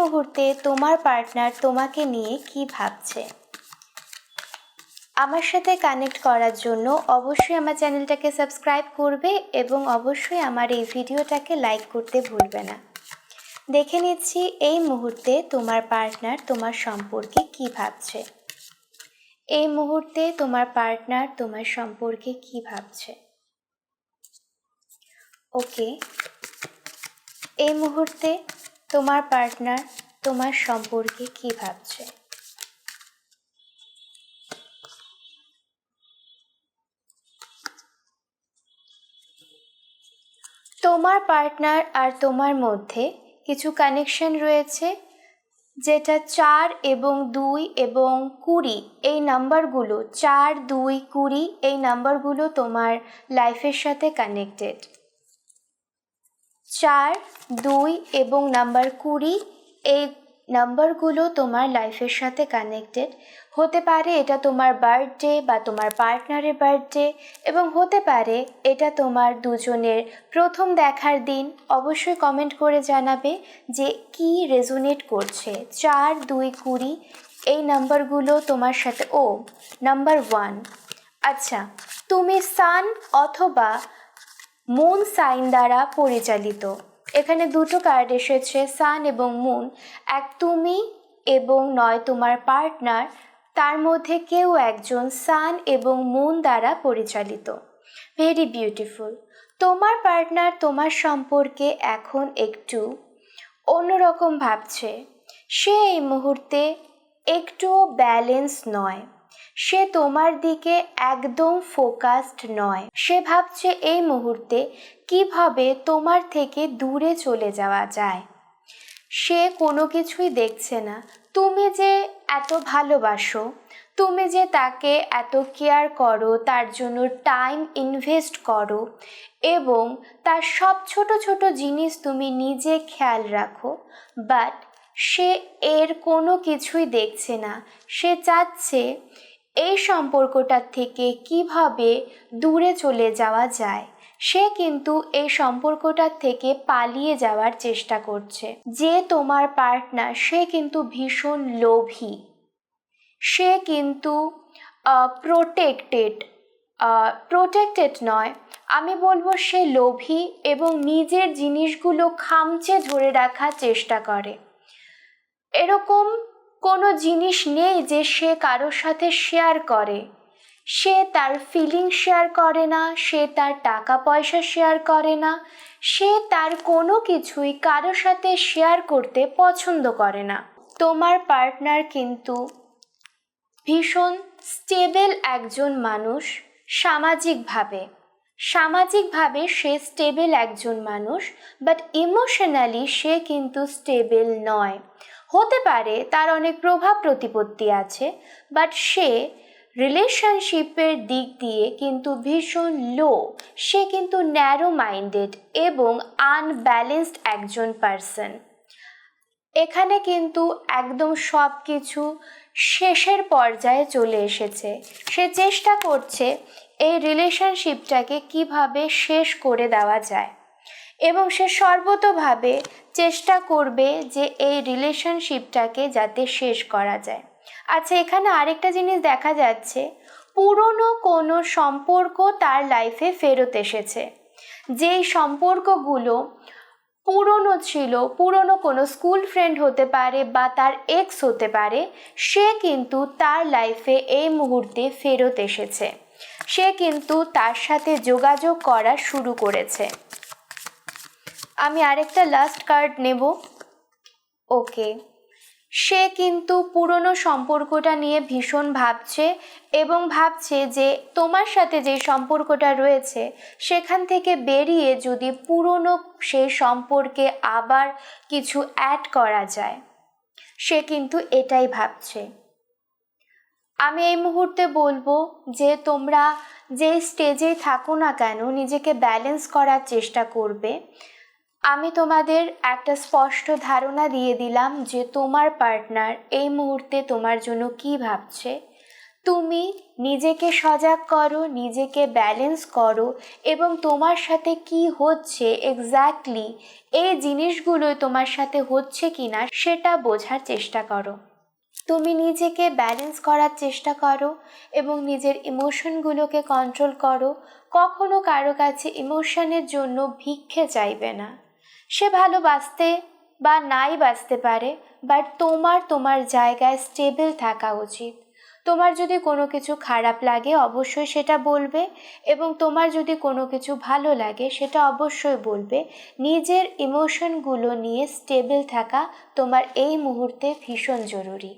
মুহূর্তে তোমার পার্টনার তোমাকে নিয়ে কি ভাবছে। আমার সাথে কানেক্ট করার জন্য অবশ্যই আমার চ্যানেলটাকে সাবস্ক্রাইব করবে এবং অবশ্যই আমার এই ভিডিওটাকে লাইক করতে ভুলবে না। দেখে নিচ্ছি এই মুহূর্তে তোমার পার্টনার তোমার সম্পর্কে কি ভাবছে। এই মুহূর্তে তোমার পার্টনার তোমার সম্পর্কে কি ভাবছে। ওকে, এই মুহূর্তে তোমার পার্টনার তোমার সম্পর্কে কি ভাবছে। তোমার পার্টনার আর তোমার মধ্যে কিছু কানেকশন রয়েছে, যেটা 4 এবং 2 এবং 20 এই নাম্বারগুলো, 4, 2, 20 এই নাম্বারগুলো তোমার লাইফের সাথে কানেক্টেড। 4, 2 এবং নাম্বার 20 এই নাম্বারগুলো তোমার লাইফের সাথে কানেক্টেড। হতে পারে এটা তোমার বার্থডে বা তোমার পার্টনারের বার্থডে, এবং হতে পারে এটা তোমার দুজনের প্রথম দেখার দিন। অবশ্যই কমেন্ট করে জানাবে যে কি রেজোনেট করছে। 4, 2, 20 এই নাম্বারগুলো তোমার সাথে। নাম্বার 1। আচ্ছা, তুমি সান অথবা মুন সাইন দ্বারা পরিচালিত। এখানে দুটো কার্ড এসেছে, সান এবং মুন। এক তুমি এবং নয় তোমার পার্টনার, তার মধ্যে কেউ একজন সান এবং মুন দ্বারা পরিচালিত। Very beautiful. তোমার পার্টনার তোমার সম্পর্কে এখন একটু অন্যরকম ভাবছে। সে এই মুহূর্তে একটুও ব্যালেন্স নয়, সে তোমার দিকে একদম ফোকাসড নয়। সে ভাবছে এই মুহূর্তে কিভাবে তোমার থেকে দূরে চলে যাওয়া যায়। সে কোনো কিছুই দেখছে না। তুমি যে এত ভালোবাসো, তুমি যে তাকে এত কেয়ার করো, তার জন্য টাইম ইনভেস্ট করো এবং তার সব ছোট ছোট জিনিস তুমি নিজে খেয়াল রাখো, বাট সে এর কোনো কিছুই দেখছে না। সে চাচ্ছে এই সম্পর্কটার থেকে কিভাবে দূরে চলে যাওয়া যায়। সে কিন্তু এই সম্পর্কটার থেকে পালিয়ে যাওয়ার চেষ্টা করছে। যে তোমার পার্টনার, সে কিন্তু ভীষণ লোভী। সে কিন্তু প্রোটেক্টেড নয়, আমি বলবো সে লোভী এবং নিজের জিনিসগুলো খামচে ধরে রাখার চেষ্টা করে। এরকম কোনো জিনিস নেই যে সে কারোর সাথে শেয়ার করে। সে তার ফিলিং শেয়ার করে না, সে তার টাকা পয়সা শেয়ার করে না, সে তার কোনো কিছুই কারোর সাথে শেয়ার করতে পছন্দ করে না। তোমার পার্টনার কিন্তু ভীষণ স্টেবল একজন মানুষ। সামাজিকভাবে সে স্টেবল একজন মানুষ, বাট ইমোশনালি সে কিন্তু স্টেবল নয়। হতে পারে তার অনেক প্রভাব প্রতিপত্তি আছে, বাট সে রিলেশনশিপের দিক দিয়ে কিন্তু ভীষণ লো। সে কিন্তু ন্যারো মাইন্ডেড এবং আনব্যালেন্সড একজন পার্সন। এখানে কিন্তু একদম সব কিছু শেষের পর্যায়ে চলে এসেছে। সে চেষ্টা করছে এই রিলেশনশিপটাকে কিভাবে শেষ করে দেওয়া যায় এবং সে সর্বতোভাবে চেষ্টা করবে যে এই রিলেশনশিপটাকে যাতে শেষ করা যায়। আচ্ছা, এখানে আরেকটা জিনিস দেখা যাচ্ছে, পুরনো কোনো সম্পর্ক তার লাইফে ফেরত এসেছে। যেই সম্পর্কগুলো পুরনো ছিল, পুরনো কোনো স্কুল ফ্রেন্ড হতে পারে বা তার এক্স হতে পারে, সে কিন্তু তার লাইফে এই মুহূর্তে ফেরত এসেছে। সে কিন্তু তার সাথে যোগাযোগ করা শুরু করেছে। আমি আরেকটা লাস্ট কার্ড নেব। ওকে, সে কিন্তু পুরনো সম্পর্কটা নিয়ে ভীষণ ভাবছে এবং ভাবছে যে তোমার সাথে যে সম্পর্কটা রয়েছে সেখান থেকে বেরিয়ে যদি পুরনো সেই সম্পর্কে আবার কিছু অ্যাড করা যায়, সে কিন্তু এটাই ভাবছে। আমি এই মুহূর্তে বলবো যে তোমরা যে স্টেজেই থাকো না কেন, নিজেকে ব্যালেন্স করার চেষ্টা করবে। আমি তোমাদের একটা স্পষ্ট ধারণা দিয়ে দিলাম যে তোমার পার্টনার এই মুহূর্তে তোমার জন্য কি ভাবছে। তুমি নিজেকে সজাগ করো, নিজেকে ব্যালেন্স করো এবং তোমার সাথে কি হচ্ছে এক্স্যাক্টলি, এই জিনিসগুলোই তোমার সাথে হচ্ছে কিনা সেটা বোঝার চেষ্টা করো। তুমি নিজেকে ব্যালেন্স করার চেষ্টা করো এবং নিজের ইমোশনগুলোকে কন্ট্রোল করো। কখনো কারো কাছে ইমোশনের জন্য ভিক্ষে চাইবে না। সে ভালো বাঁচতে বা নাই বাঁচতে পারে, বাট তোমার জায়গায় স্টেবল থাকা উচিত। তোমার যদি কোনো কিছু খারাপ লাগে অবশ্যই সেটা বলবে, এবং তোমার যদি কোনো কিছু ভালো লাগে সেটা অবশ্যই বলবে। নিজের ইমোশনগুলো নিয়ে স্টেবল থাকা তোমার এই মুহূর্তে ভীষণ জরুরি।